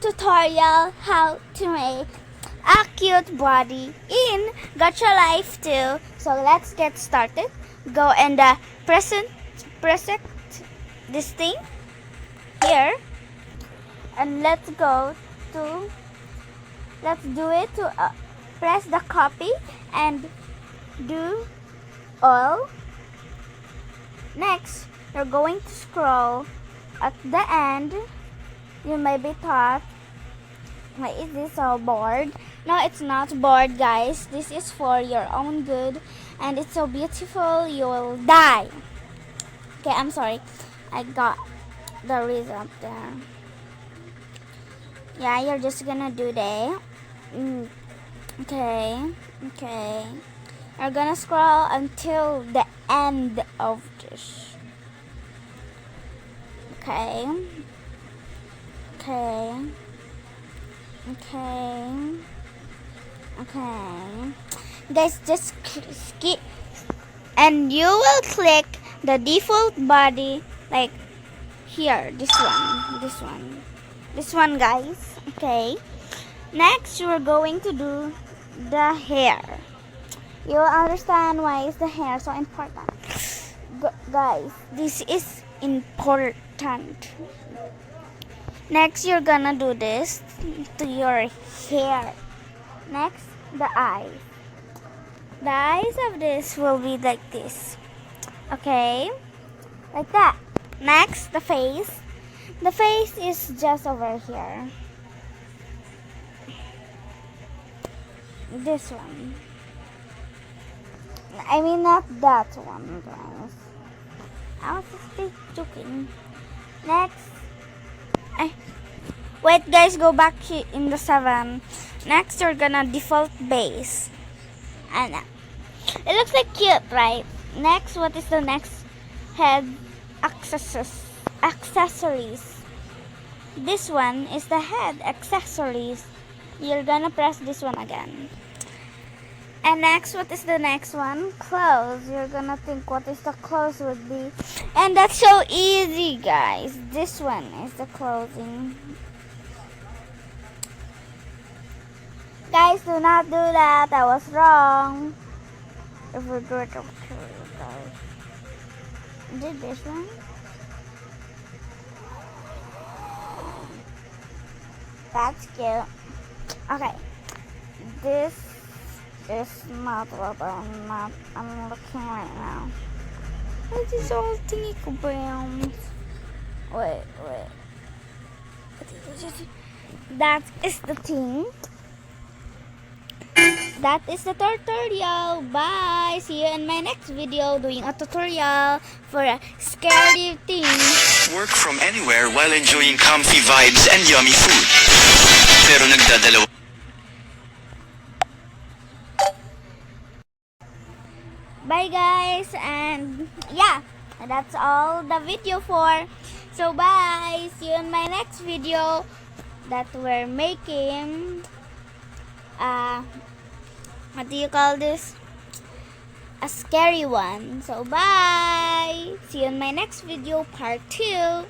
tutorial how to make a cute body in Gacha Life 2. So let's get started. Go and present this thing here, and let's do it to press the copy and do all. Next, you're going to scroll at the end. You may be thought, why is this so bored? No, it's not bored, guys. This is for your own good, and it's so beautiful you will die. Okay, I'm sorry, I got the result there. Yeah, you're just gonna do that. Okay. You're gonna scroll until the end of this. Okay. Guys, just skip, and you will click the default body, like here, this one, guys. Okay. Next, we're going to do the hair. You'll understand why is the hair so important. Guys, this is important. Next, you're gonna do this to your hair. Next, the eyes. The eyes of this will be like this. Okay? Like that. Next, the face. The face is just over here. This one. I mean, not that one, guys. I was just joking. Next. Wait, guys, go back in the 7. Next, you're gonna default base. And it looks like cute, right? Next, what is the next? Head accessories. This one is the head accessories. You're gonna press this one again. And next, what is the next one? Clothes. You're gonna think what is the clothes would be. And that's so easy, guys. This one is the clothing. Guys, do not do that. I was wrong. If we do it, I'll kill you guys. Did this one? That's cute. Okay. This is not what I'm looking right now. What is all thingy brown? Wait. That is the thing. That is the tutorial. Bye. See you in my next video doing a tutorial for a scary thing. Work from anywhere while enjoying comfy vibes and yummy food. Pero nagdadalawa. Bye, guys, and yeah, that's all the video for. So bye. See you in my next video that we're making what do you call this? A scary one. So bye. See you in my next video, part 2.